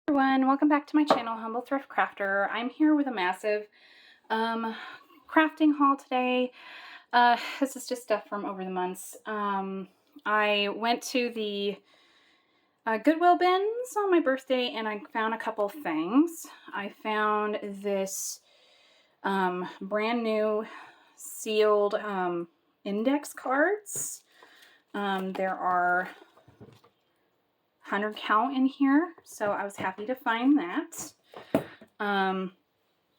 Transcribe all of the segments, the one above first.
Everyone, welcome back to my channel, Humble Thrift Crafter. I'm here with a massive crafting haul today. This is just stuff from over the months. I went to the Goodwill Bins on my birthday and I found a couple things. I found this brand new sealed index cards. There are 100 count in here, so I was happy to find that.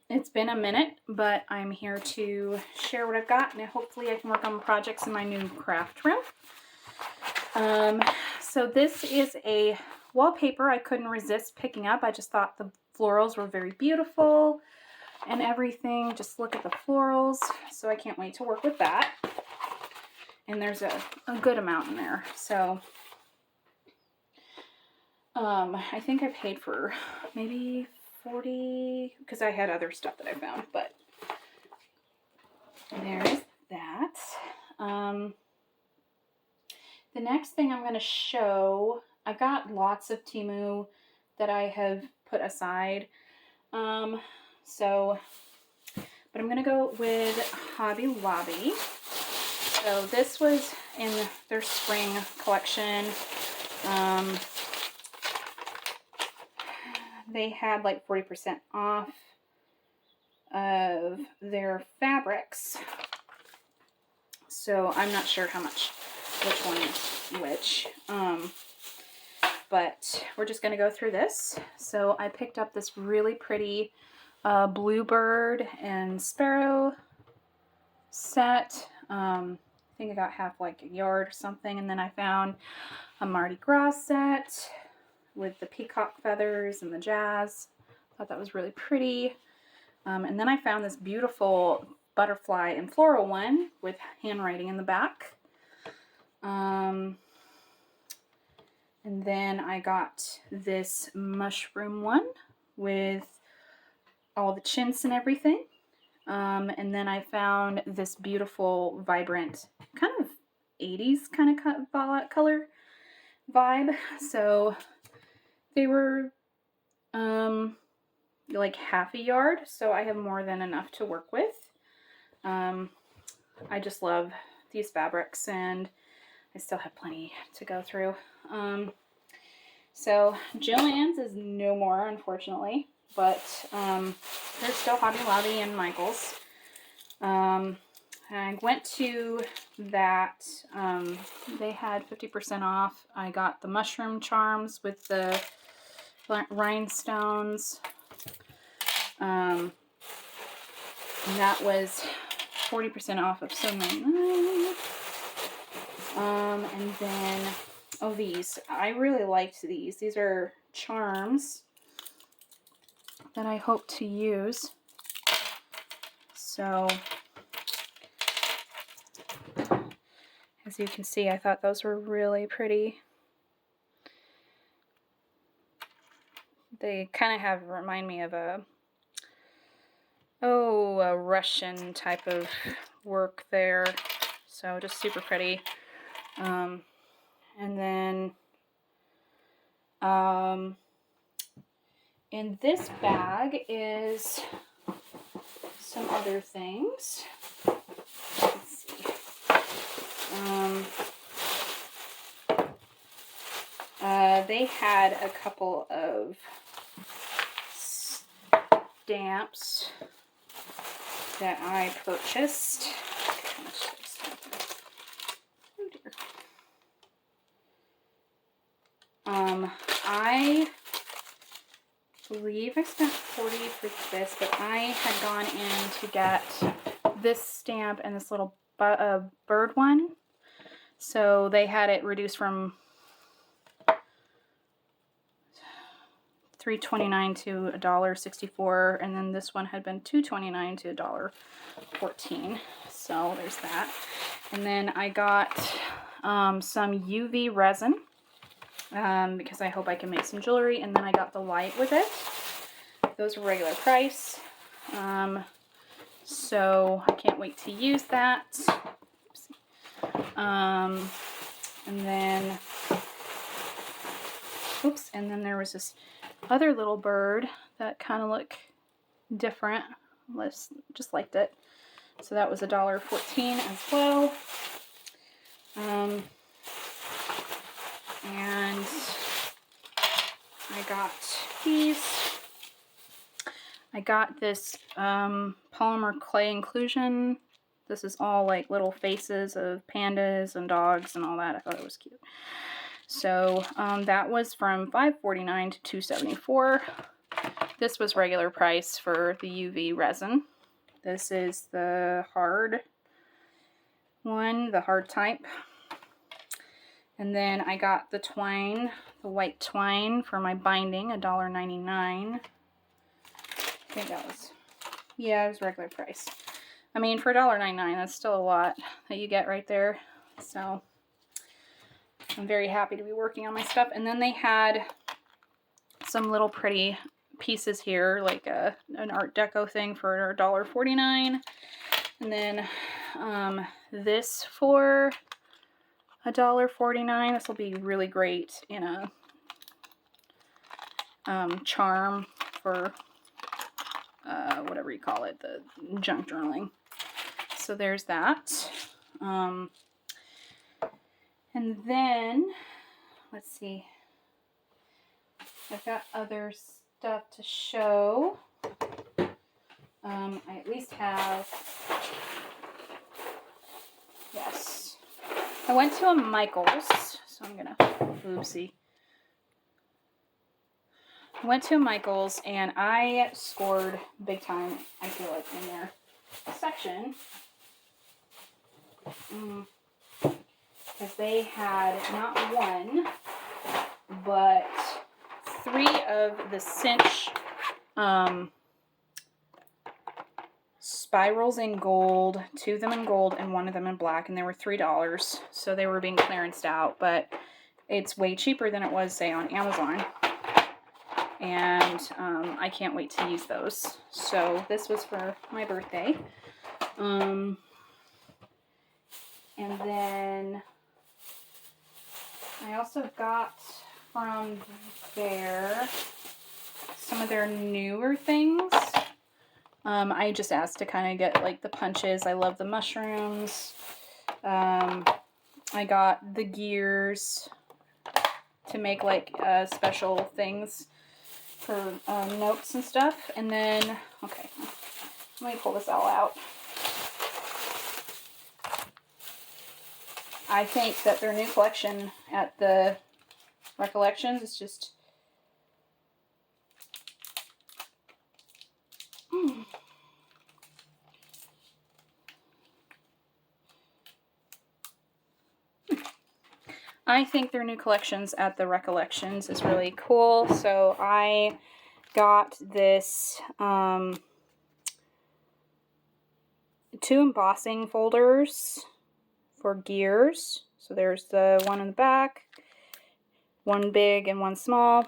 It's been a minute, but I'm here to share what I've got, and hopefully I can work on projects in my new craft room. So this is a wallpaper I couldn't resist picking up. I just thought the florals were very beautiful and everything. Just look at the florals, so I can't wait to work with that. And there's a good amount in there, so I think I paid for maybe 40 because I had other stuff that I found, but there's that. The next thing I'm going to show, I got lots of Temu that I have put aside. But I'm going to go with Hobby Lobby. So this was in their spring collection. They had like 40% off of their fabrics. So I'm not sure how much, which one is which. But we're just going to go through this. So I picked up this really pretty bluebird and sparrow set. I think I got half like a yard or something. And then I found a Mardi Gras set with the peacock feathers and the jazz. Thought that was really pretty. And then I found this beautiful butterfly and floral one with handwriting in the back. And then I got this mushroom one with all the chintz and everything. And then I found this beautiful, vibrant, kind of 80s kind of color vibe. So they were like half a yard, so I have more than enough to work with. I just love these fabrics, and I still have plenty to go through. So Joanns is no more, unfortunately, but there's still Hobby Lobby and Michael's. I went to that. They had 50% off. I got the mushroom charms with the rhinestones. And that was 40% off of so many. And then, oh, these. I really liked these. These are charms that I hope to use. So, as you can see, I thought those were really pretty. They kind of remind me of a Russian type of work there. So just super pretty. And then in this bag is some other things. Let's see. They had a couple of stamps that I purchased. How much did I spend there? Oh dear. I believe I spent $40 for this, but I had gone in to get this stamp and this little bird one. So they had it reduced from $3.29 to $1.64, and then this one had been $2.29 to $1.14. So there's that. And then I got some UV resin because I hope I can make some jewelry. And then I got the light with it. Those were regular price. So I can't wait to use that. And then, and then there was this other little bird that kind of look different. Just liked it. So that was $1.14 as well. And I got these. I got this polymer clay inclusion. This is all like little faces of pandas and dogs and all that. I thought it was cute. So that was from $5.49 to $2.74. This was regular price for the UV resin. This is the hard one, the hard type. And then I got the twine, the white twine for my binding, $1.99. I think that was, yeah, it was regular price. I mean, for $1.99, that's still a lot that you get right there. So I'm very happy to be working on my stuff. And then they had some little pretty pieces here, like an Art Deco thing for $1.49. And then this for $1.49. This will be really great in a charm for whatever you call it, the junk journaling. So there's that. And then, let's see. I've got other stuff to show. I at least have, yes. I went to a Michael's, so I'm gonna, oopsie. I went to a Michael's and I scored big time, I feel like, in their section. Because they had not one, but 3 of the cinch spirals in gold, 2 of them in gold and 1 of them in black, and they were $3. So they were being clearanced out, but it's way cheaper than it was, say, on Amazon. And I can't wait to use those. So this was for my birthday. And then I also got from there some of their newer things. I just asked to kind of get like the punches. I love the mushrooms. I got the gears to make like special things for notes and stuff. And then, okay, let me pull this all out. I think that their new collection at the Recollections is just I think their new collections at the Recollections is really cool. So I got this 2 embossing folders for gears. So there's the one in the back, one big and one small.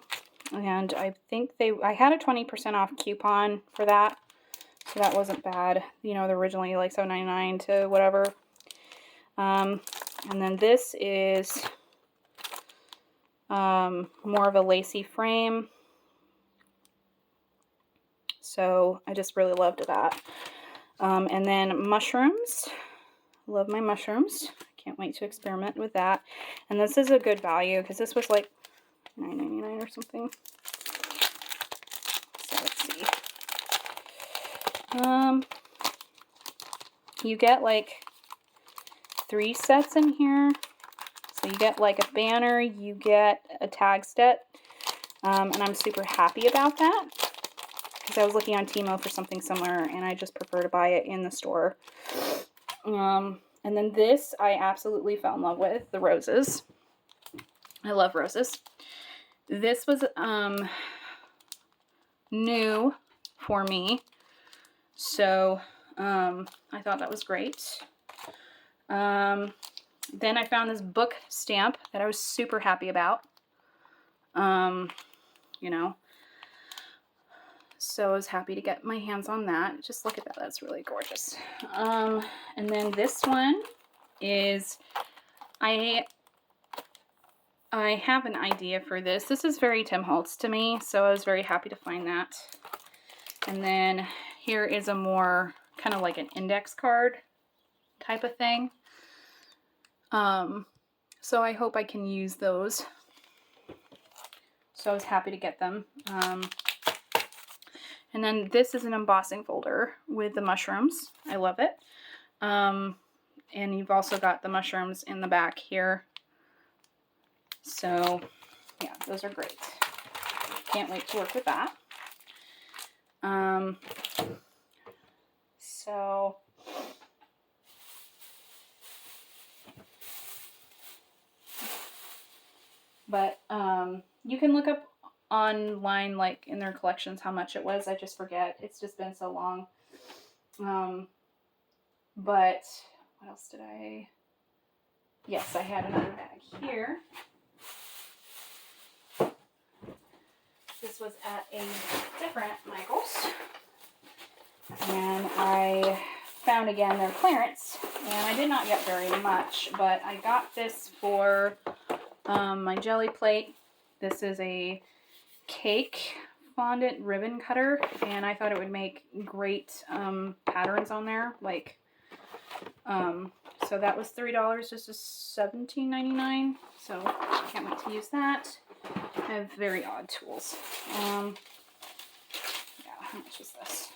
And I think I had a 20% off coupon for that. So that wasn't bad. You know, they're originally like $7.99 to whatever. And then this is more of a lacy frame. So I just really loved that. And then mushrooms. Love my mushrooms. Can't wait to experiment with that. And this is a good value because this was like $9.99 or something. So let's see. You get like 3 sets in here. So you get like a banner, you get a tag set, and I'm super happy about that because I was looking on Temu for something similar and I just prefer to buy it in the store. And then this I absolutely fell in love with, the roses. I love roses. This was new for me, so I thought that was great. Then I found this book stamp that I was super happy about. You know, so I was happy to get my hands on that. Just look at that. That's really gorgeous. And then this one is, I I have an idea for this. This is very Tim Holtz to me, so I was very happy to find that. And then here is a more kind of like an index card type of thing. So I hope I can use those. So I was happy to get them. And then this is an embossing folder with the mushrooms. I love it. And you've also got the mushrooms in the back here. So yeah, those are great. Can't wait to work with that. So but you can look up online, like in their collections, how much it was. I just forget. It's just been so long. But what else did I? Yes, I had another bag here. This was at a different Michael's. And I found again their clearance. And I did not get very much, but I got this for my jelly plate. This is a cake fondant ribbon cutter, and I thought it would make great patterns on there. Like, so that was $3. This is $17.99. So I can't wait to use that. I have very odd tools. Yeah, how much is this?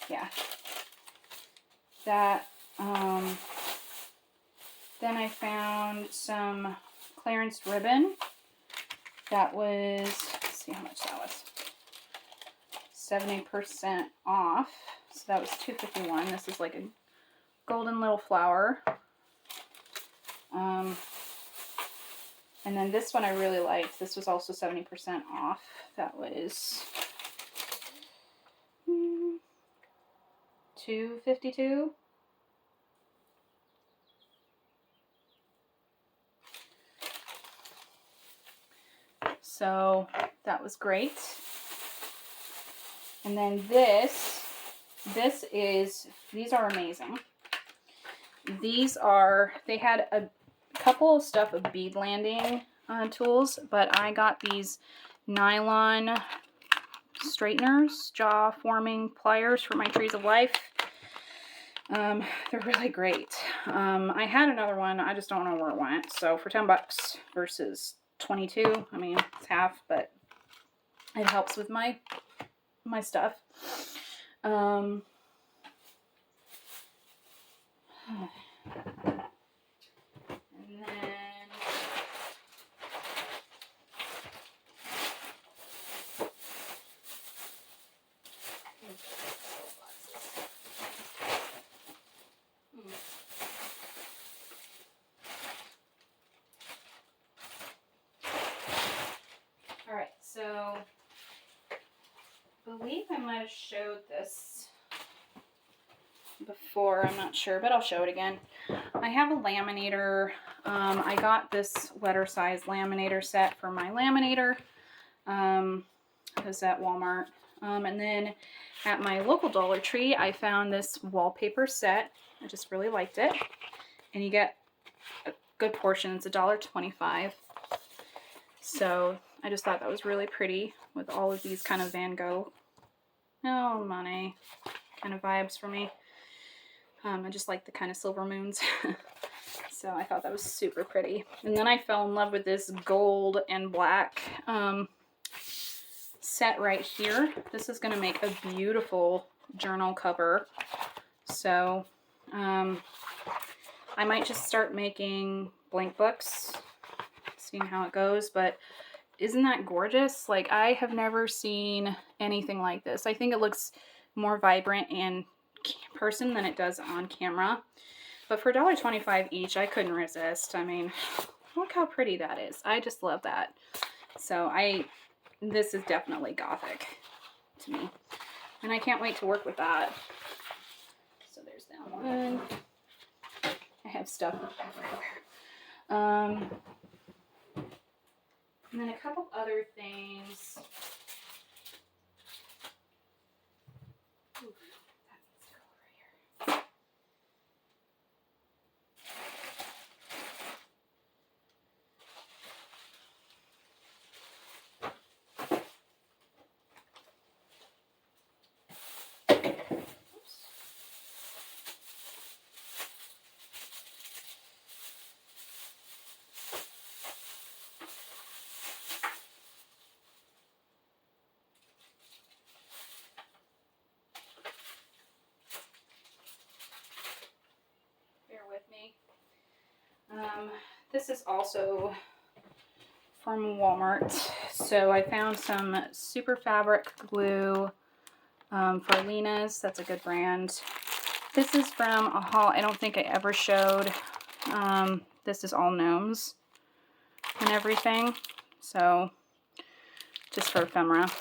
Yeah. That, then I found some clearance ribbon. That was, let's see how much that was. 70% off. So that was $2.51. This is like a golden little flower. And then this one I really liked. This was also 70% off. That was $2.52. So that was great. And then these are amazing. These are, they had a couple of stuff of bead landing tools, but I got these nylon straighteners, jaw forming pliers for my trees of life. They're really great. I had another one, I just don't know where it went. So for $10 versus 22, I mean, it's half, but it helps with my stuff. And then all right, so I believe I might have showed this before, I'm not sure, but I'll show it again. I have a laminator. I got this letter size laminator set for my laminator. It was at Walmart. And then at my local Dollar Tree, I found this wallpaper set. I just really liked it. And you get a good portion. It's $1.25. So I just thought that was really pretty with all of these kind of Van Gogh, oh, Monet kind of vibes for me. I just like the kind of silver moons. So I thought that was super pretty. And then I fell in love with this gold and black set right here. This is going to make a beautiful journal cover. So I might just start making blank books, seeing how it goes. But isn't that gorgeous? Like, I have never seen anything like this. I think it looks more vibrant in person than it does on camera. But for $1.25 each, I couldn't resist. I mean, look how pretty that is. I just love that. So this is definitely gothic to me. And I can't wait to work with that. So there's that one. I have stuff everywhere. And then a couple other things. Ooh, that needs to go over here. this is also from Walmart. So I found some super fabric glue for Lena's. That's a good brand. This is from a haul I don't think I ever showed. This is all gnomes and everything. So just for ephemera.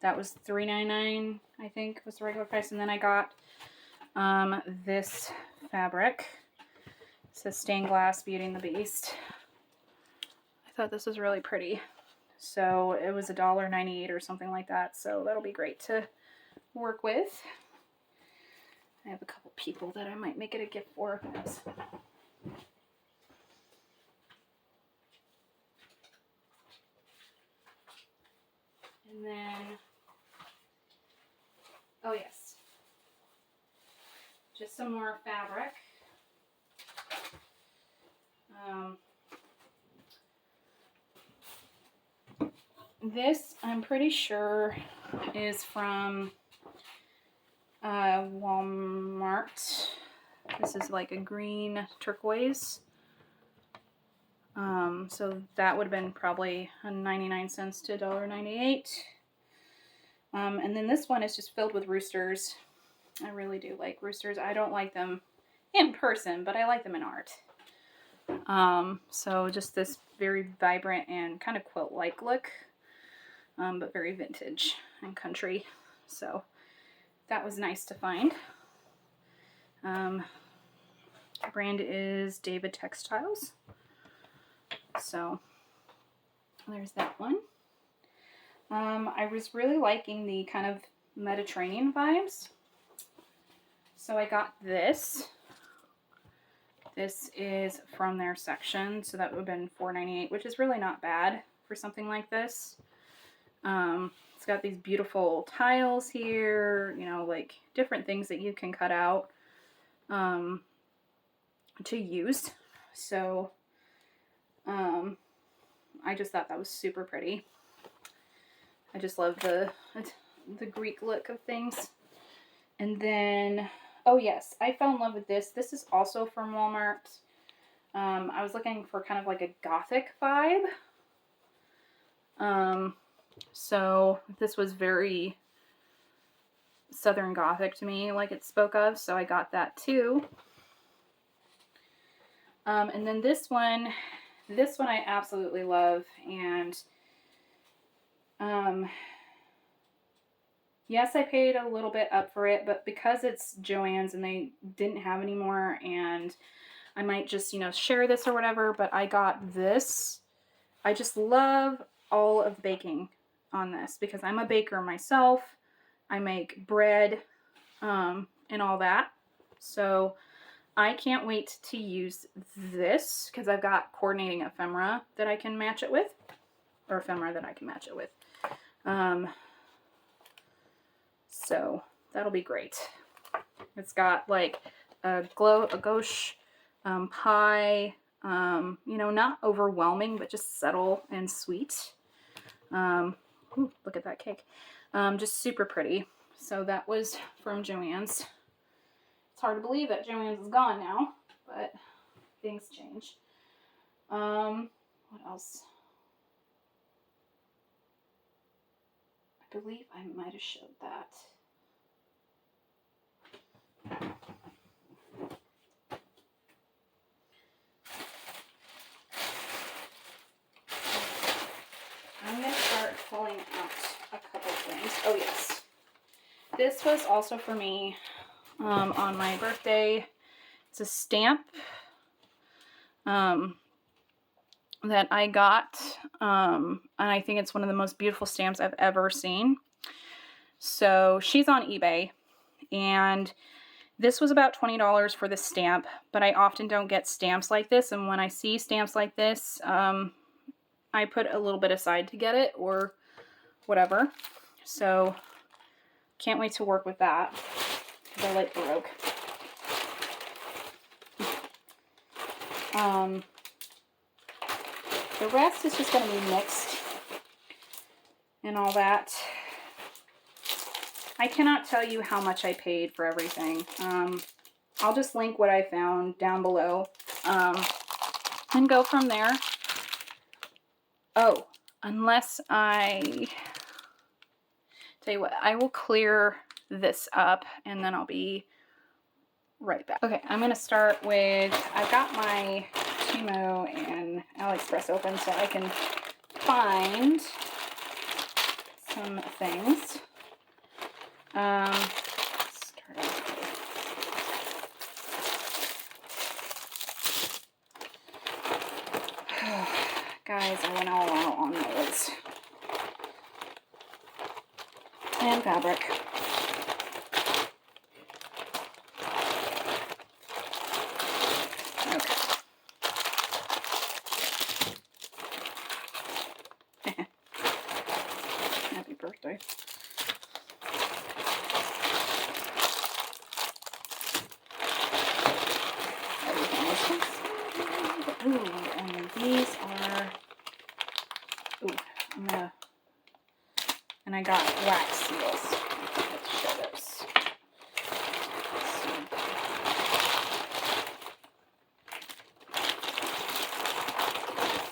That was $3.99, I think was the regular price. And then I got this fabric. It says Stained Glass Beauty and the Beast. I thought this was really pretty. So it was $1.98 or something like that. So that'll be great to work with. I have a couple people that I might make it a gift for. And then, oh yes, just some more fabric. This, I'm pretty sure, is from Walmart. This is like a green turquoise. So that would have been probably 99 cents to $1.98. And then this one is just filled with roosters. I really do like roosters. I don't like them in person, but I like them in art. So just this very vibrant and kind of quilt-like look, but very vintage and country. So that was nice to find. The brand is David Textiles. So there's that one. I was really liking the kind of Mediterranean vibes. So I got this. This is from their section, so that would have been $4.98, which is really not bad for something like this. It's got these beautiful tiles here, you know, like different things that you can cut out to use. So I just thought that was super pretty. I just love the Greek look of things. And then, oh yes, I fell in love with this. This is also from Walmart. I was looking for kind of like a gothic vibe. So this was very Southern Gothic to me, like it spoke of. So I got that too. And then this one I absolutely love. And yes, I paid a little bit up for it, but because it's Joann's and they didn't have any more, and I might just, you know, share this or whatever, but I got this. I just love all of the baking on this because I'm a baker myself. I make bread and all that. So I can't wait to use this because I've got coordinating ephemera that I can match it with, or ephemera that I can match it with. So that'll be great. It's got like a gauche pie, you know, not overwhelming, but just subtle and sweet. Ooh, look at that cake. Just super pretty. So that was from Joann's. It's hard to believe that Joann's is gone now, but things change. What else? I believe I might have showed that. I'm going to start pulling out a couple things. Oh yes. This was also for me on my birthday. It's a stamp that I got. And I think it's one of the most beautiful stamps I've ever seen. So she's on eBay. And this was about $20 for the stamp. But I often don't get stamps like this. And when I see stamps like this, I put a little bit aside to get it or whatever. So can't wait to work with that because I like Baroque. The rest is just going to be mixed and all that. I cannot tell you how much I paid for everything. I'll just link what I found down below and go from there. Oh, unless I... Tell you what, I will clear this up and then I'll be right back. Okay, I'm going to start with... I've got my Temu and AliExpress open so I can find some things. Start off with... Guys, I went all out on molds and fabric. Okay. Happy birthday. Ooh, and these are, and I got wax seals. Let's show those.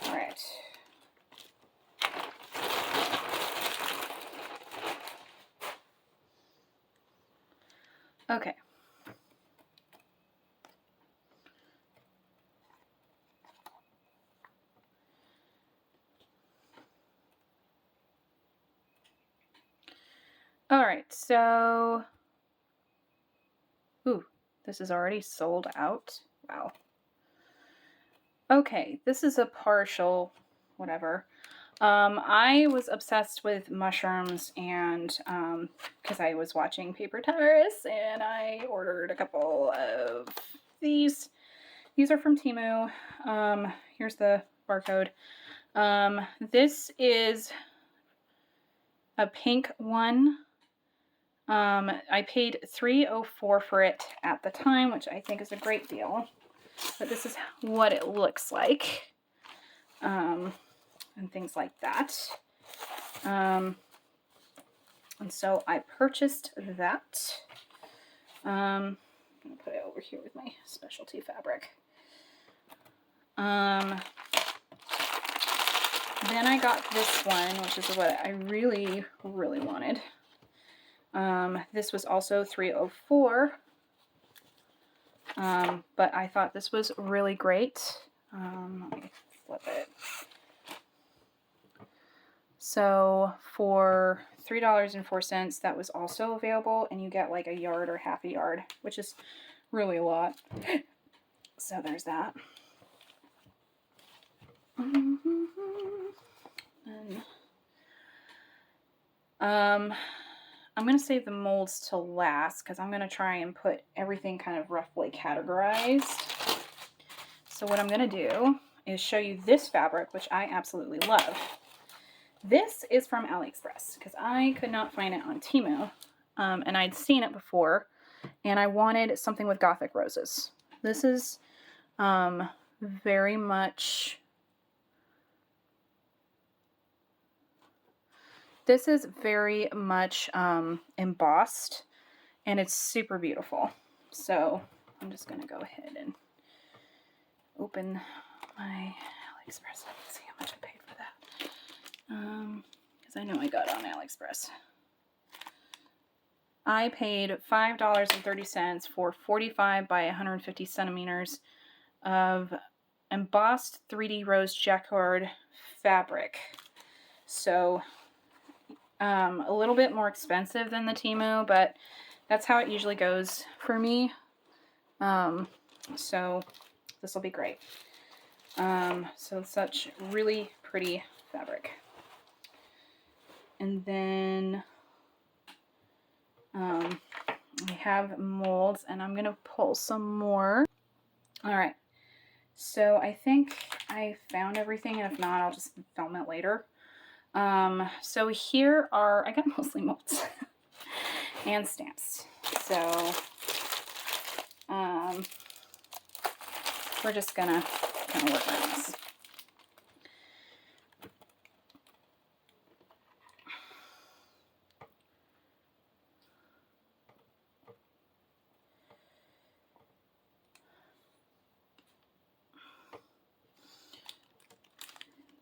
All right. Okay. All right, so, this is already sold out. Wow. Okay, this is a partial, whatever. I was obsessed with mushrooms and, because I was watching Paper Terrace and I ordered a couple of these. These are from Temu. Here's the barcode. This is a pink one. I paid $3.04 for it at the time, which I think is a great deal. But this is what it looks like. And things like that. And so I purchased that. I'm going to put it over here with my specialty fabric. Then I got this one, which is what I really, really wanted. This was also $3.04. But I thought this was really great. Let me flip it. So for $3.04, that was also available, and you get like a yard or half a yard, which is really a lot. So there's that. And, I'm going to save the molds till last because I'm going to try and put everything kind of roughly categorized. So what I'm going to do is show you this fabric, which I absolutely love. This is from AliExpress because I could not find it on Temu, and I'd seen it before, and I wanted something with Gothic roses. This is very much... This is very much embossed, and it's super beautiful. So I'm just going to go ahead and open my AliExpress. Let's see how much I paid for that. Because I know I got it on AliExpress. I paid $5.30 for 45 by 150 centimeters of embossed 3D rose Jacquard fabric. So... a little bit more expensive than the Temu, but that's how it usually goes for me. So this will be great. So such really pretty fabric. And then we have molds, and I'm going to pull some more. All right. So I think I found everything, and if not, I'll just film it later. So here are, I got mostly molds and stamps. So, we're just gonna kind of work on this.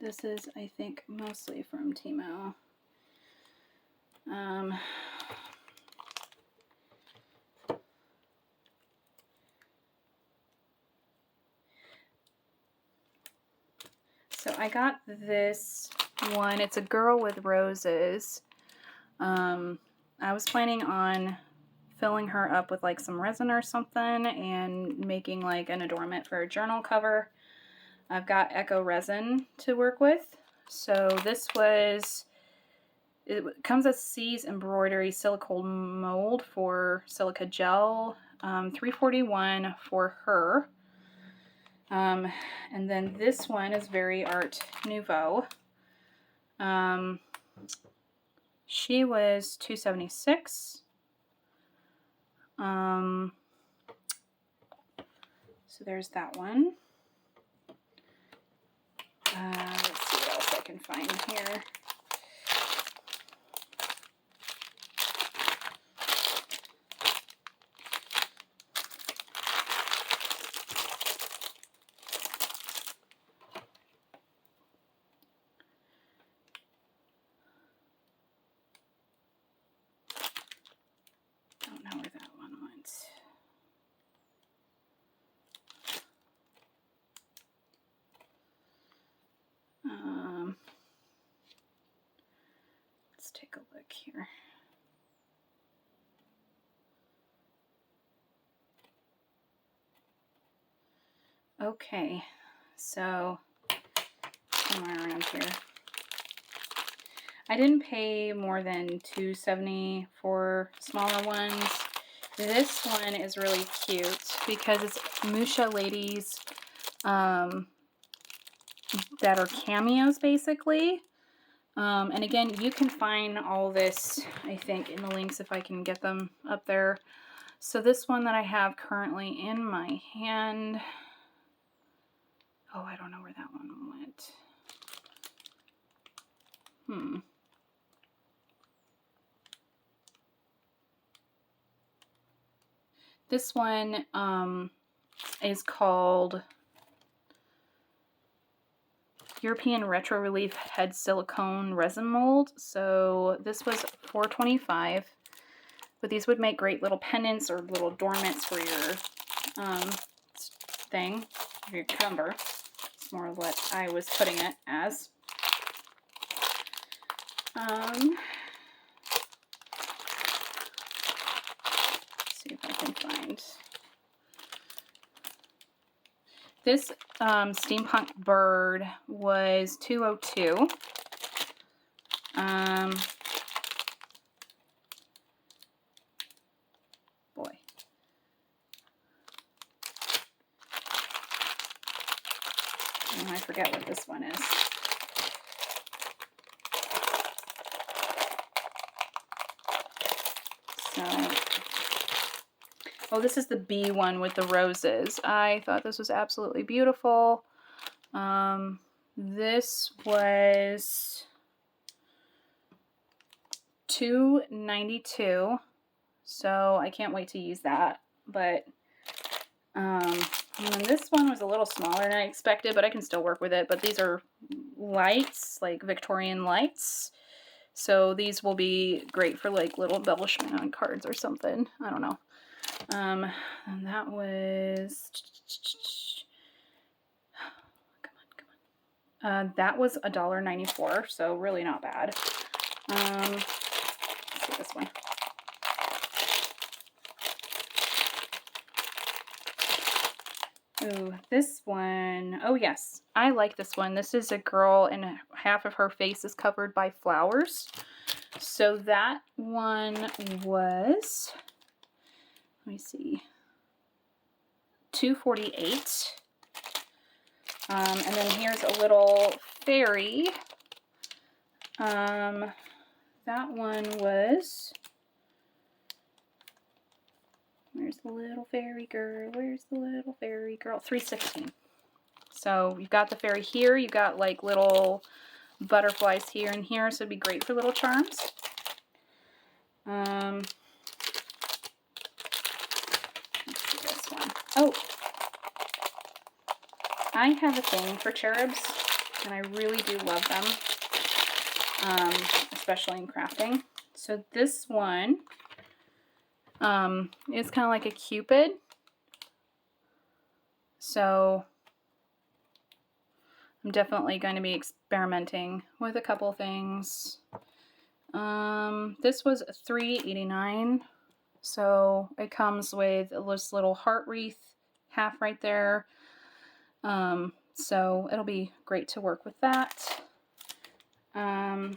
This is, I think, mostly from Temu. So I got this one. It's a girl with roses. I was planning on filling her up with like some resin or something and making like an adornment for a journal cover. I've got Echo resin to work with. So this was, it comes as C's embroidery silicone mold for silica gel, $3.41 for her. And then this one is Very Art Nouveau. She was $2.76. So there's that one. Let's see what else I can find here. Don't know where that one went. Let's take a look here. Okay, so somewhere around here. I didn't pay more than $2.70 for smaller ones. This one is really cute because it's Musha ladies that are cameos basically. And again, you can find all this, I think, in the links if I can get them up there. So this one that I have currently in my hand, oh, I don't know where that one went. This one is called European Retro Relief Head Silicone Resin Mold. So this was $4.25. But these would make great little pendants or little adornments for your thing, your cover. It's more of what I was putting it as. Let's see if I can find. This steampunk bird was $2.02. Boy. Oh, I forget what this one is. So, oh, this is the B one with the roses. I thought this was absolutely beautiful. This was $2.92. So I can't wait to use that. But and then this one was a little smaller than I expected, but I can still work with it. But these are lights, like Victorian lights. So these will be great for like little embellishment on cards or something. I don't know. And that was, come on. That was $1.94, so really not bad. Let's see this one. Ooh, this one. Oh yes, I like this one. This is a girl and half of her face is covered by flowers. So that one was, let me see, $2.48. And then here's a little fairy. That one was, where's the little fairy girl? Where's the little fairy girl? $3.16. So you've got the fairy here. You've got like little butterflies here and here. So it'd be great for little charms. Let's see this one. Oh, I have a thing for cherubs. and I really do love them, especially in crafting. So this one is kind of like a Cupid. So I'm definitely going to be experimenting with a couple things. This was $3.89. So it comes with this little heart wreath half right there. So it'll be great to work with that. There's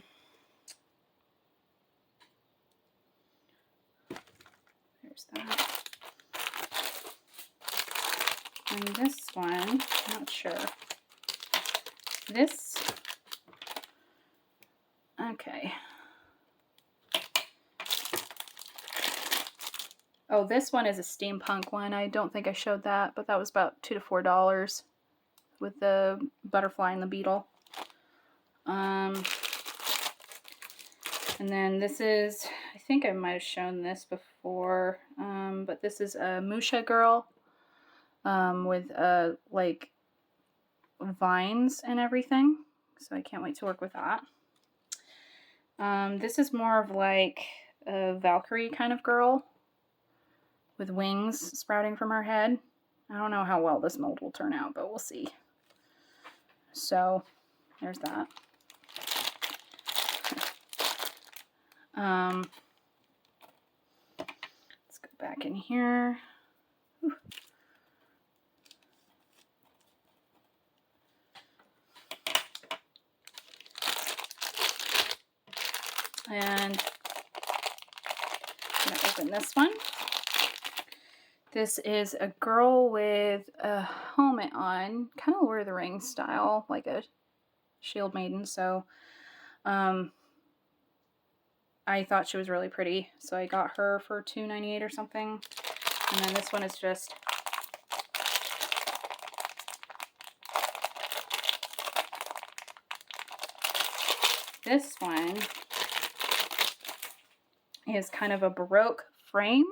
that. And this one, not sure. This, okay. Oh, this one is a steampunk one. I don't think I showed that, but that was about $2 to $4 with the butterfly and the beetle. And then this is, I think I might have shown this before, but this is a Musha girl with like vines and everything. So I can't wait to work with that. This is more of like a Valkyrie kind of girl with wings sprouting from her head. I don't know how well this mold will turn out, but we'll see. So there's that. Let's go back in here. Whew. And I'm gonna open this one. This is a girl with a helmet on, kind of Lord of the Rings style, like a shield maiden. So I thought she was really pretty, so I got her for $2.98 or something. And then this one is just this one is kind of a Baroque frame.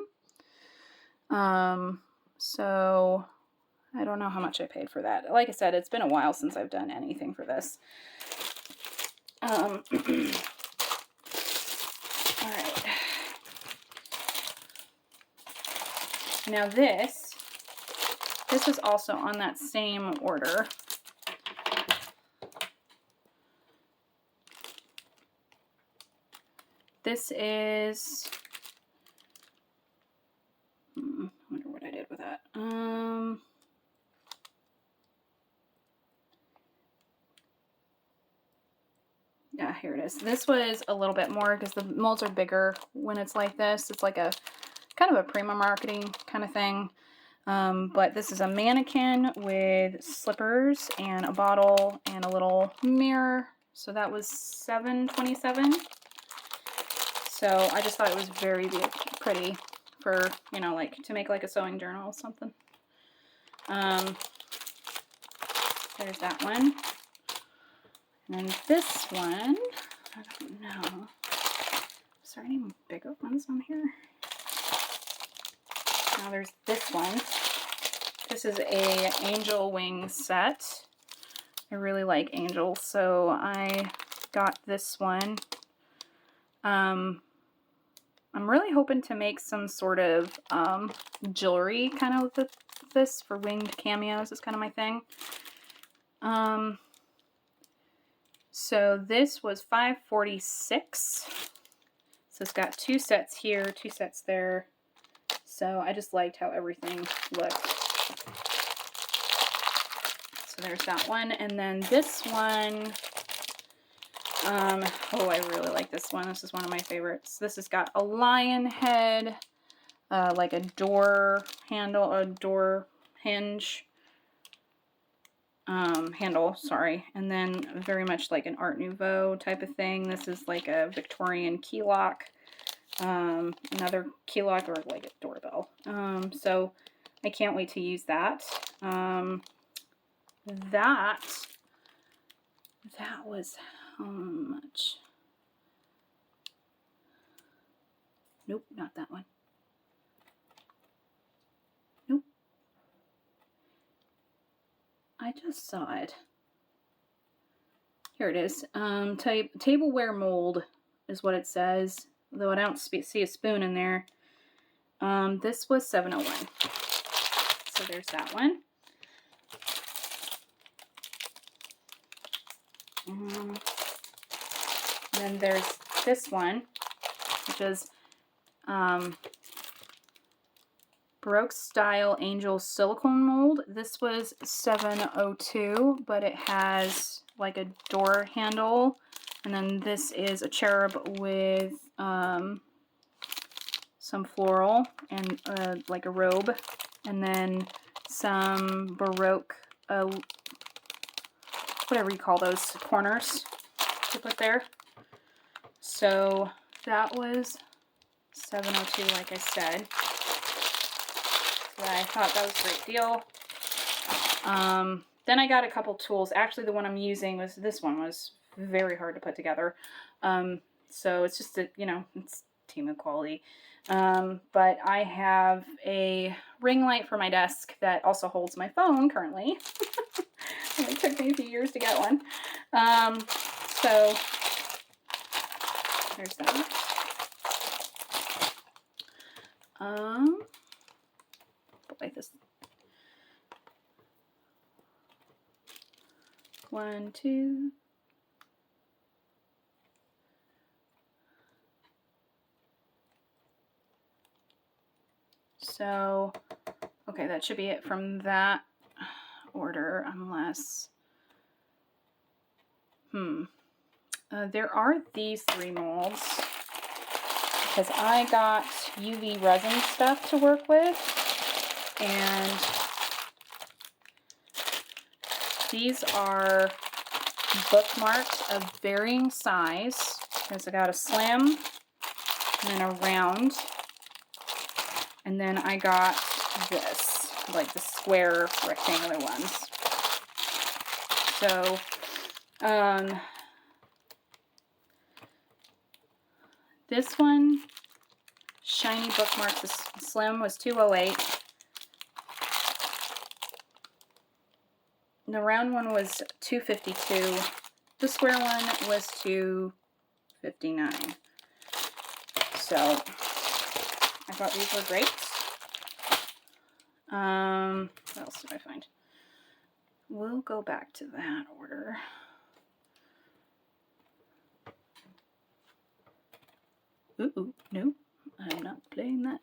So I don't know how much I paid for that. Like I said, it's been a while since I've done anything for this. All right. Now this was also on that same order. This is, I wonder what I did with that. Yeah, here it is. This was a little bit more because the molds are bigger when it's like this. It's like a kind of a Prima marketing kind of thing. But this is a mannequin with slippers and a bottle and a little mirror. So that was $7.27. So I just thought it was very pretty for, you know, like to make like a sewing journal or something. There's that one. And this one, I don't know. Is there any bigger ones on here? Now there's this one. This is a angel wing set. I really like angels, so I got this one. I'm really hoping to make some sort of jewelry kind of with this for winged cameos. Is kind of my thing. So this was $5.46. So it's got 2 sets here, 2 sets there. So I just liked how everything looked. So there's that one. And then this one, oh, I really like this one. This is one of my favorites. This has got a lion head, like a door handle, a door hinge handle, sorry. And then very much like an Art Nouveau type of thing. This is like a Victorian key lock. Another key lock or like a doorbell. So I can't wait to use that. That was how much? Nope, not that one. Nope. I just saw it. Here it is. Tableware mold is what it says, though I don't see a spoon in there. This was $7.01. So there's that one. Then there's this one, which is Baroque style angel silicone mold. This was $7.02, but it has like a door handle. And then this is a cherub with some floral and like a robe. And then some Baroque, whatever you call those corners to put there. So that was $7.02, like I said. So I thought that was a great deal. Then I got a couple tools. Actually, the one I'm using was this one was very hard to put together. So it's just it's Temu quality. But I have a ring light for my desk that also holds my phone currently. It took me a few years to get one. So there's that. Like this. 1, 2. So, okay, that should be it from that order, unless, there are these 3 molds, because I got UV resin stuff to work with, and these are bookmarks of varying size, because I got a slim, and then a round, and then I got this, like the square rectangular ones. So, this one, shiny bookmark, the slim was $2.08. The round one was $2.52. The square one was $2.59. So I thought these were great. What else did I find? We'll go back to that order. Ooh, no, I'm not playing that.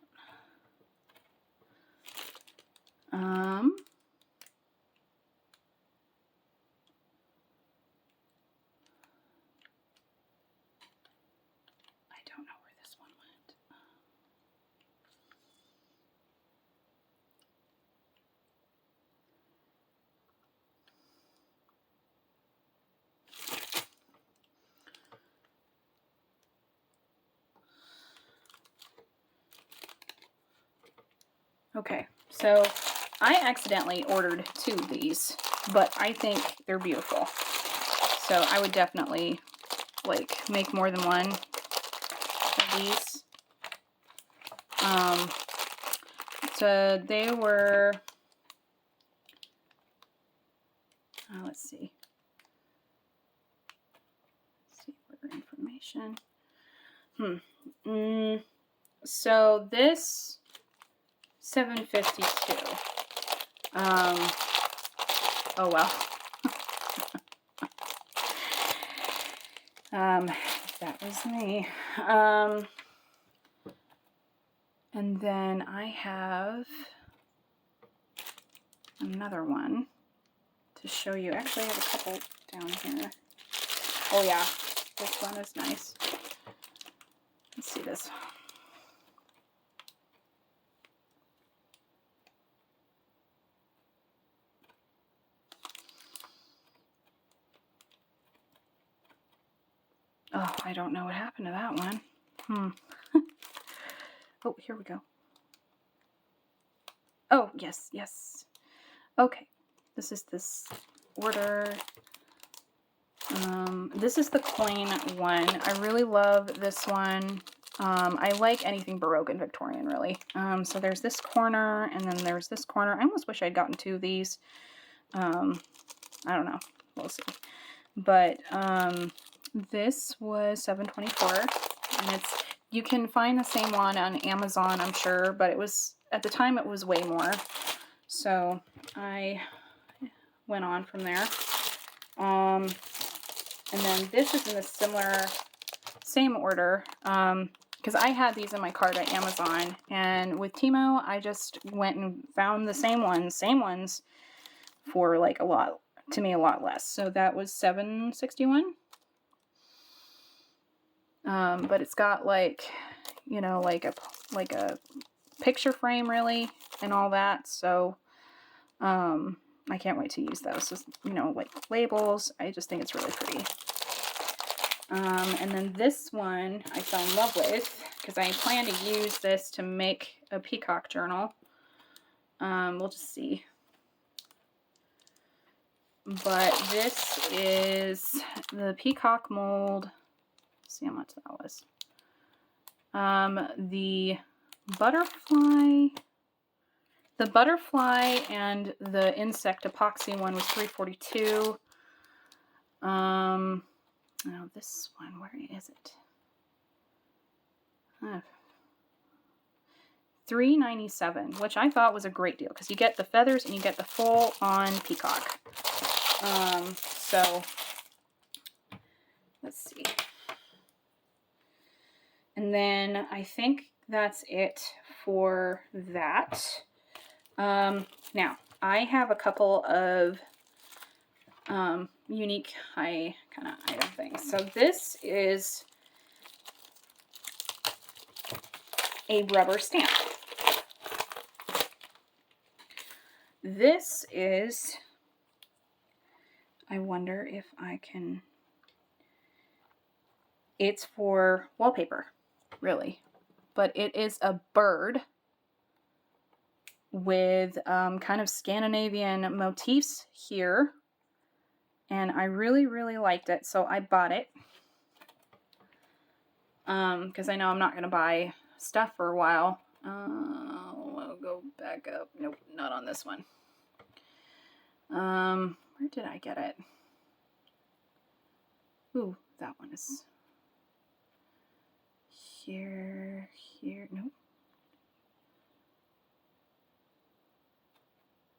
I don't know where this one went. Okay, so I accidentally ordered 2 of these, but I think they're beautiful. So I would definitely like make more than one of these. So they were, let's see order information. So this $7.52. Oh well. That was me. And then I have another one to show you. Actually, I have a couple down here. Oh yeah, this one is nice. Let's see this. Oh, I don't know what happened to that one. Oh, here we go. Oh, yes. Okay, this is this order. This is the coin one. I really love this one. I like anything Baroque and Victorian, really. So there's this corner, and then there's this corner. I almost wish I'd gotten 2 of these. I don't know. We'll see. But this was $7.24, and it's, you can find the same one on Amazon, I'm sure, but it was, at the time it was way more. So I went on from there. And then this is in a similar, same order, because I had these in my cart at Amazon, and with Temu, I just went and found the same ones for like a lot less. So that was $7.61. But it's got like, you know, like a picture frame really and all that. So, I can't wait to use those. So, you know, like labels. I just think it's really pretty. And then this one I fell in love with because I plan to use this to make a peacock journal. We'll just see. But this is the peacock mold. Let's see how much that was. The butterfly and the insect epoxy one was $3.42. Now this one, where is it? $3.97, which I thought was a great deal because you get the feathers and you get the full on peacock. So let's see. And then I think that's it for that. Now I have a couple of unique high kind of item things. So this is a rubber stamp. This is, I wonder if I can, it's for wallpaper, really. But it is a bird with kind of Scandinavian motifs here. And I really, really liked it, so I bought it. Because I know I'm not going to buy stuff for a while. I'll go back up. Nope, not on this one. Where did I get it? Ooh, that one is here, nope.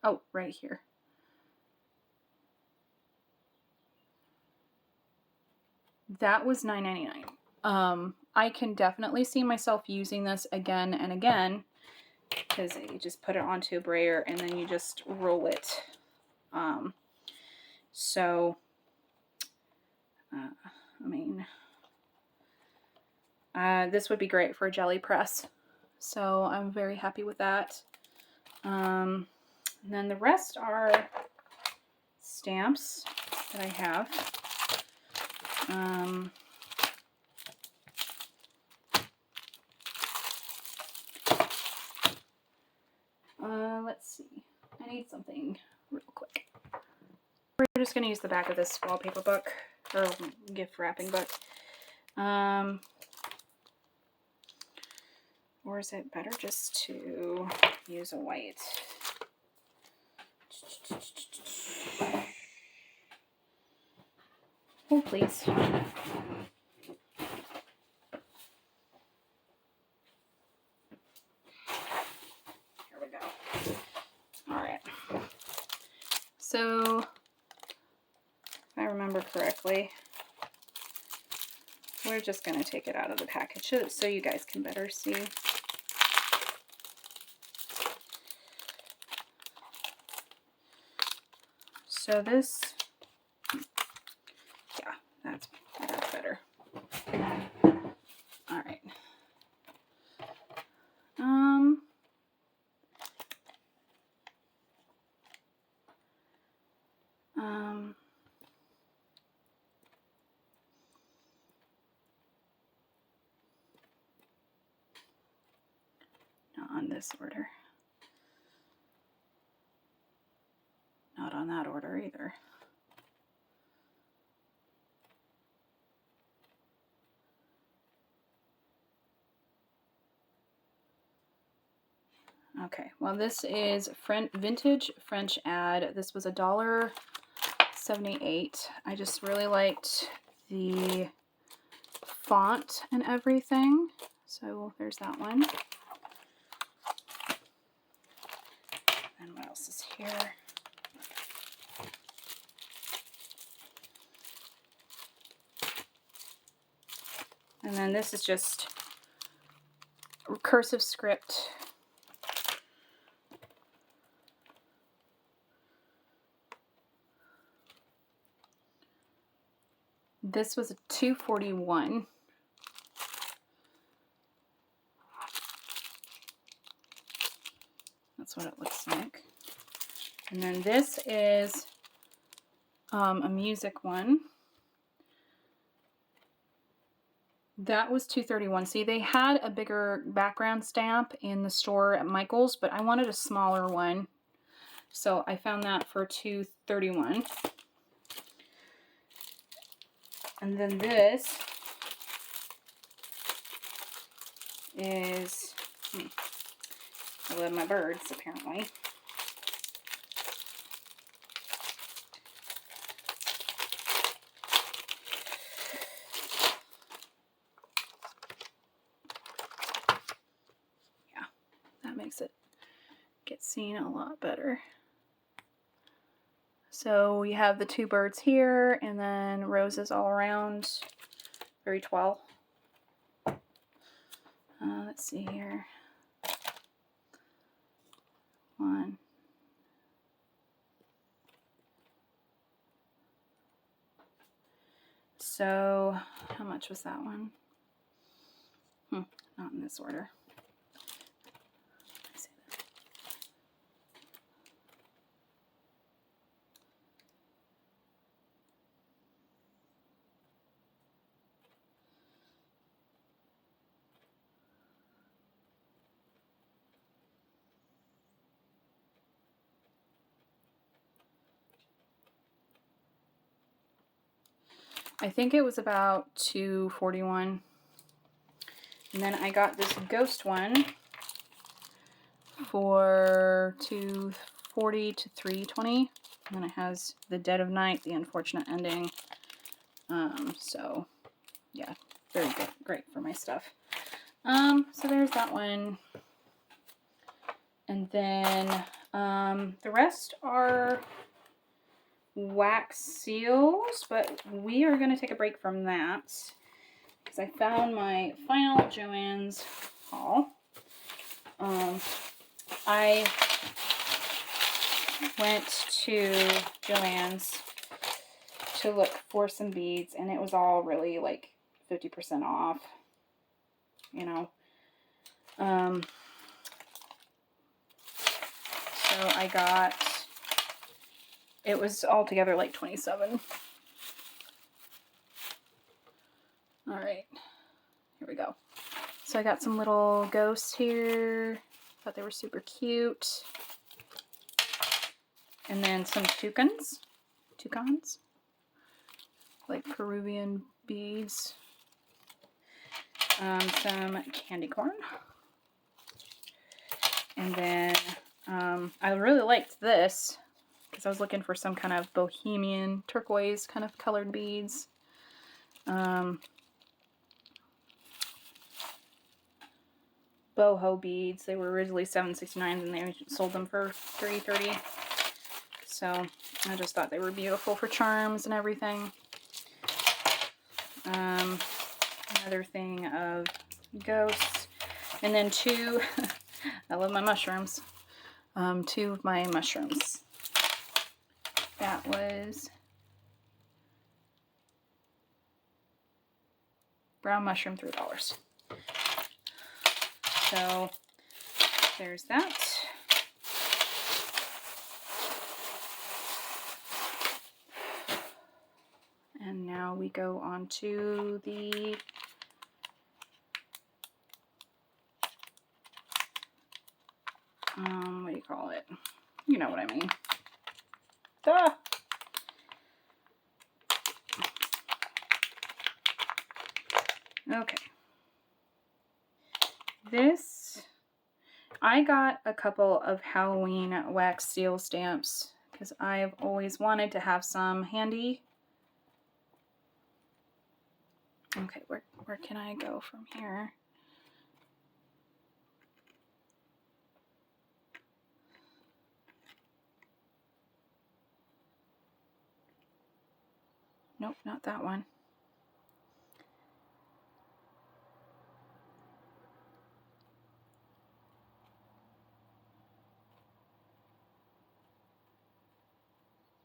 Oh, right here. That was $9.99. I can definitely see myself using this again and again because you just put it onto a brayer and then you just roll it. I mean, this would be great for a jelly press. So I'm very happy with that. And then the rest are stamps that I have. Let's see. I need something real quick. We're just going to use the back of this wallpaper book, or gift wrapping book. Or is it better just to use a white? Oh, please. Here we go. All right. So, if I remember correctly, we're just going to take it out of the package so you guys can better see. So this, yeah, that's better. All right. Not on this order. Not on that order either. Okay, well this is vintage French ad. This was $1.69. $78. I just really liked the font and everything. So there's that one. And what else is here? And then this is just cursive script. This was a $241. That's what it looks like. And then this is a music one. That was $231. See, they had a bigger background stamp in the store at Michael's, but I wanted a smaller one. So I found that for $231. And then this is, I love my birds, apparently. Yeah, that makes it get seen a lot better. So we have the two birds here, and then roses all around. Very tall. Let's see here. One. So, how much was that one? Not in this order. I think it was about $241. And then I got this ghost one for $240 to $320. And then it has the Dead of Night, the unfortunate ending. So yeah, very good, great for my stuff. So there's that one. And then the rest are wax seals, but we are going to take a break from that because I found my final Joanns haul. I went to Joanns to look for some beads, and it was all really like 50% off, you know. So I got, it was altogether like $27. All right, here we go. So I got some little ghosts here. Thought they were super cute. And then some toucans, like Peruvian beads. Some candy corn. And then I really liked this because I was looking for some kind of bohemian turquoise kind of colored beads. Boho beads. They were originally $7.69 and they sold them for $3.30. So I just thought they were beautiful for charms and everything. Another thing of ghosts. And then two, I love my mushrooms. Two of my mushrooms. That was brown mushroom, $3. So there's that. And now we go on to the what do you call it? You know what I mean. Duh. Okay. This, I got a couple of Halloween wax seal stamps because I've always wanted to have some handy. Okay, where can I go from here? Nope, not that one.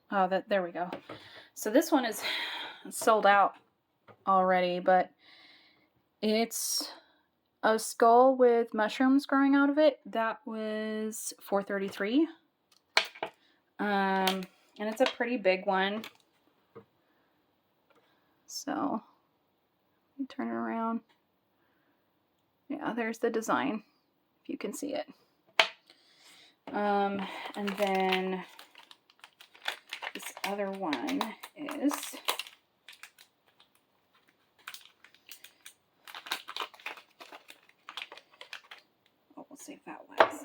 Oh, there we go. So this one is sold out already, but it's a skull with mushrooms growing out of it. That was $4.33. And it's a pretty big one. So let me turn it around. Yeah, there's the design, if you can see it. And then this other one is we'll see if that wax.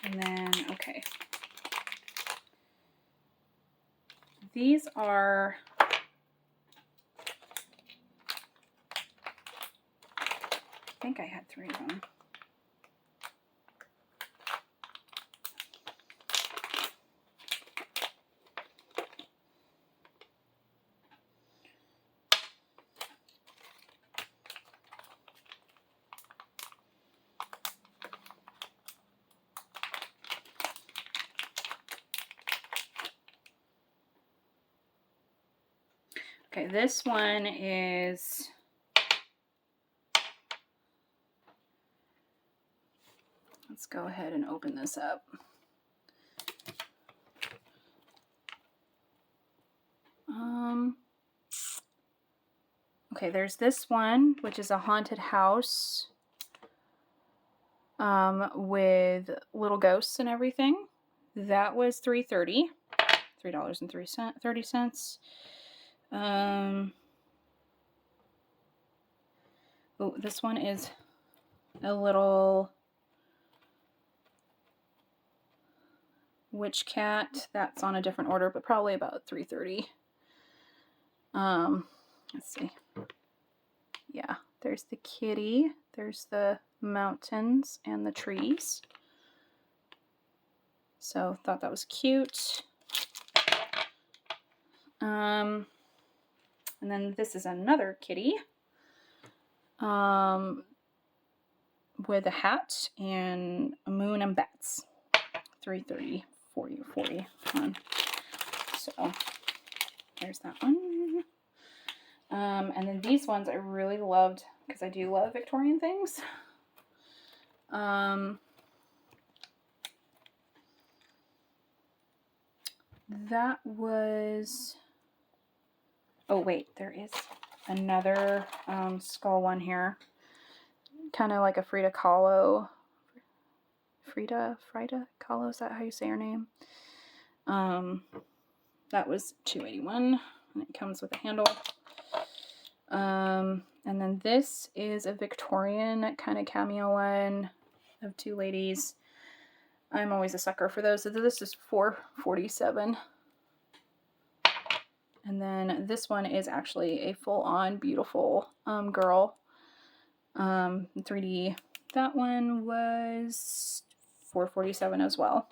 And then, okay. These are, I think I had 3 of them. Okay, this one is let's go ahead and open this up. Okay, there's this one, which is a haunted house with little ghosts and everything. That was $3.30. $3.30. Oh, this one is a little witch cat. That's on a different order, but probably about $3.30. Let's see. Yeah, there's the kitty. There's the mountains and the trees. So thought that was cute. And then this is another kitty. With a hat and a moon and bats. $3.30, $40. So there's that one. And then these ones I really loved because I do love Victorian things. That was, oh wait, there is another skull one here. Kind of like a Frida Kahlo. Frida Kahlo, is that how you say her name? That was $2.81, and it comes with a handle. And then this is a Victorian kind of cameo one of 2 ladies. I'm always a sucker for those. So this is $4.47. And then this one is actually a full-on beautiful girl. 3D. That one was $4.47 as well.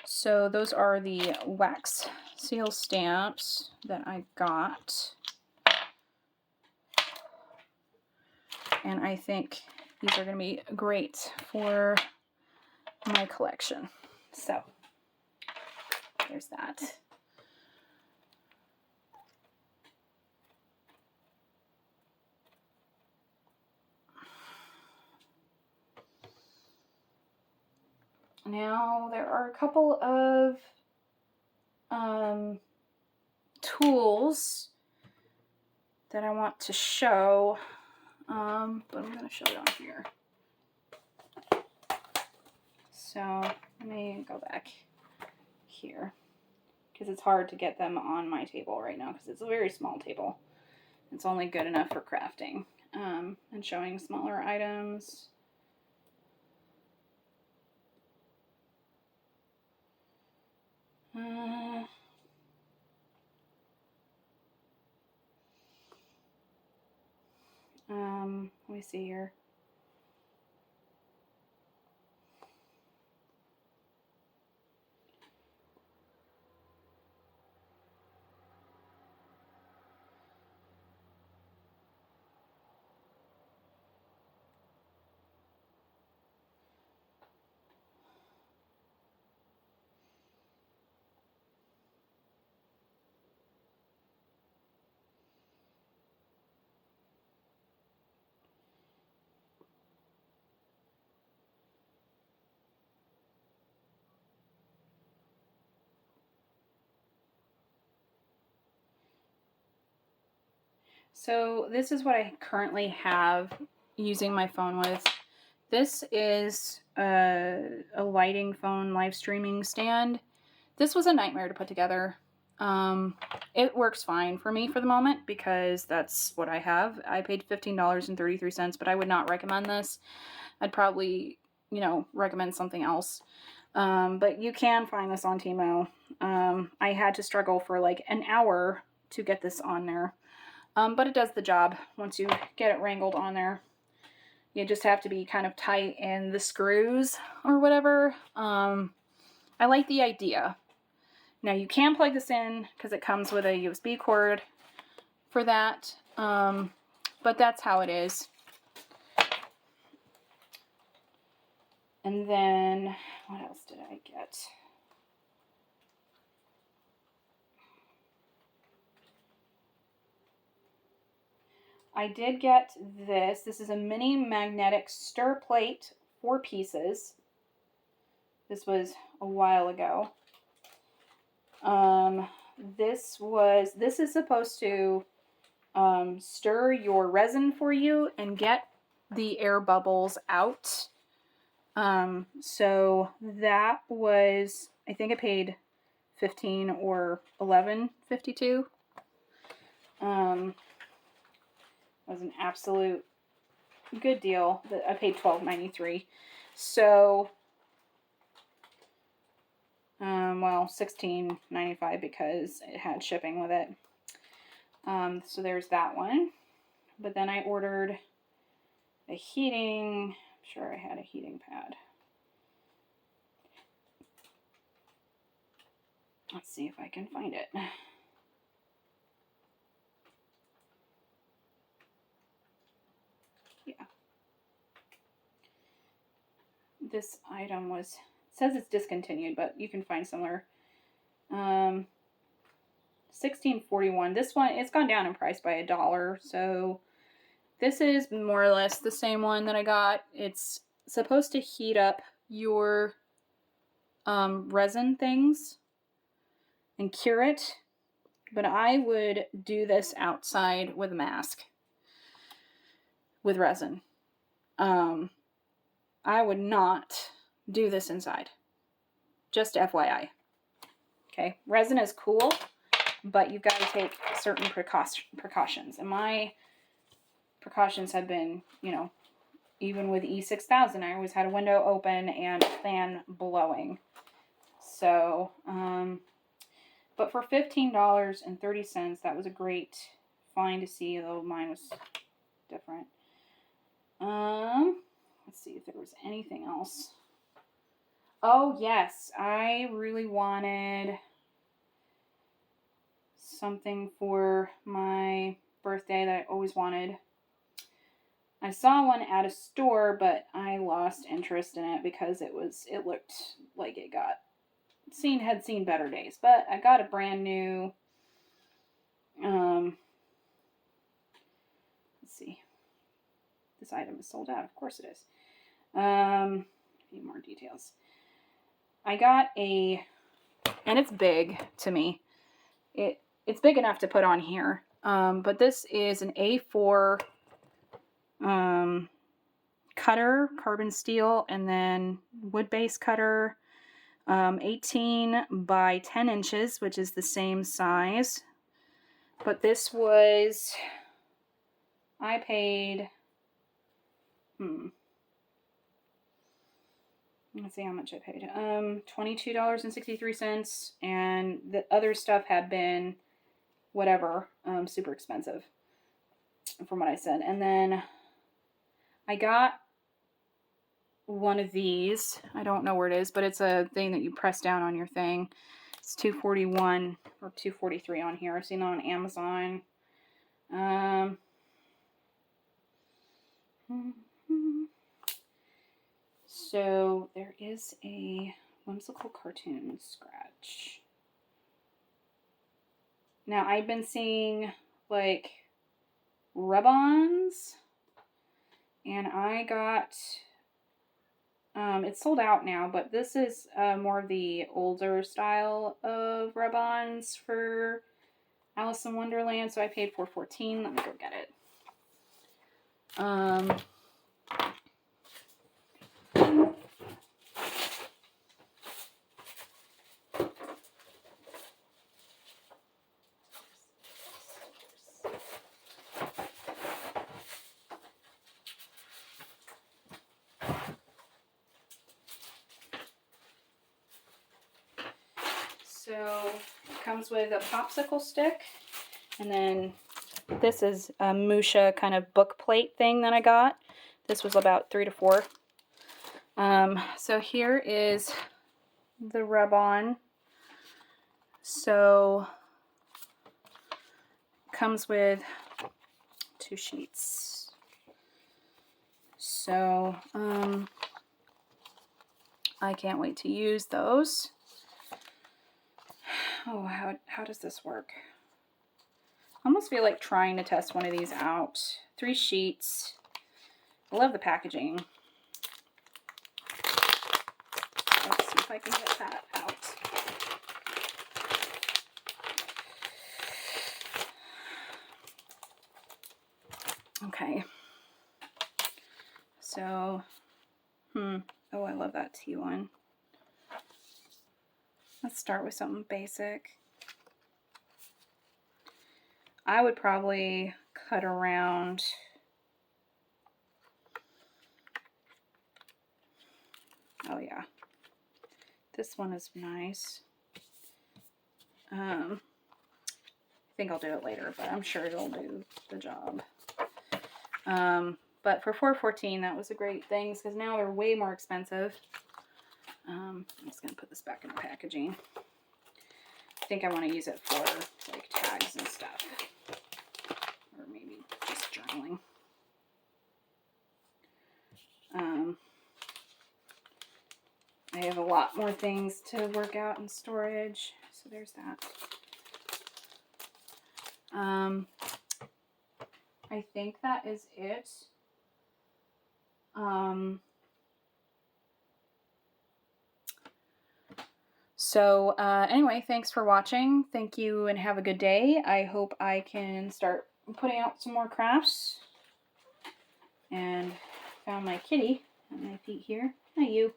So those are the wax seal stamps that I got. And I think these are going to be great for my collection. So there's that. Now there are a couple of tools that I want to show, but I'm going to show it on here. So let me go back here because it's hard to get them on my table right now because it's a very small table. It's only good enough for crafting and showing smaller items. Let me see here. So this is what I currently have using my phone with. This is a lighting phone live streaming stand. This was a nightmare to put together. It works fine for me for the moment because that's what I have. I paid $15.33, but I would not recommend this. I'd probably, recommend something else. But you can find this on Temu. I had to struggle for like an hour to get this on there. But it does the job once you get it wrangled on there. You just have to be kind of tight in the screws or whatever. I like the idea. Now you can plug this in because it comes with a USB cord for that. But that's how it is. And then what else did I get? I did get this. This is a mini magnetic stir plate, 4 pieces. This was a while ago. This is supposed to stir your resin for you and get the air bubbles out. So that was, I think I paid $15 or $11.52. Was an absolute good deal. I paid $12.93. So, well, $16.95 because it had shipping with it. So there's that one. But then I ordered a heating. I'm sure I had a heating pad. Let's see if I can find it. Yeah. This item was, it says it's discontinued, but you can find similar. $16.41. This one, it's gone down in price by $1. So this is more or less the same one that I got. It's supposed to heat up your resin things and cure it. But I would do this outside with a mask with resin. I would not do this inside. Just FYI. Okay, resin is cool, but you've got to take certain precautions. And my precautions have been, even with E6000, I always had a window open and a fan blowing. So, but for $15.30, that was a great find to see, though mine was different. Let's see if there was anything else. Oh, yes. I really wanted something for my birthday that I always wanted. I saw one at a store, but I lost interest in it because it looked like it had seen better days. But I got a brand new, let's see. This item is sold out. Of course it is. A few more details. I got and it's big to me. it's big enough to put on here. But this is an A4 cutter, carbon steel, and then wood base cutter, 18 by 10 inches, which is the same size. But this was, I paid, let's see how much I paid. $22.63, and the other stuff had been whatever, super expensive from what I said. And then I got one of these. I don't know where it is, but it's a thing that you press down on your thing. It's $241 or $243 on here. I've seen it on Amazon. So there is a whimsical cartoon scratch. Now I've been seeing like rub-ons, and I got, it's sold out now, but this is more of the older style of rub-ons for Alice in Wonderland, so I paid $4.14. Let me go get it. So it comes with a popsicle stick, and then this is a Musha kind of book plate thing that I got. This was about $3 to $4. So here is the rub-on. So comes with 2 sheets. So I can't wait to use those. Oh, how does this work? I almost feel like trying to test one of these out. 3 sheets. I love the packaging. Let's see if I can get that out. Okay. So, oh, I love that T one. Let's start with something basic. I would probably cut around oh yeah, this one is nice. I think I'll do it later, but I'm sure it'll do the job. But for $4.14, that was a great thing, because now they're way more expensive. I'm just going to put this back in the packaging. I think I want to use it for like tags and stuff, or maybe just journaling. I have a lot more things to work out in storage, so there's that. I think that is it. So anyway, thanks for watching. Thank you and have a good day. I hope I can start putting out some more crafts. And found my kitty at my feet here. Hi, you.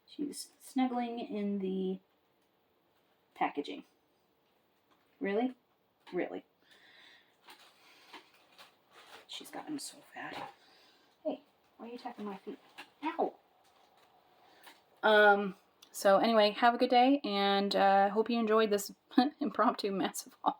She's snuggling in the packaging. Really? Really? She's gotten so fat. Hey, why are you tapping my feet? Ow! So anyway, have a good day, and hope you enjoyed this impromptu massive haul.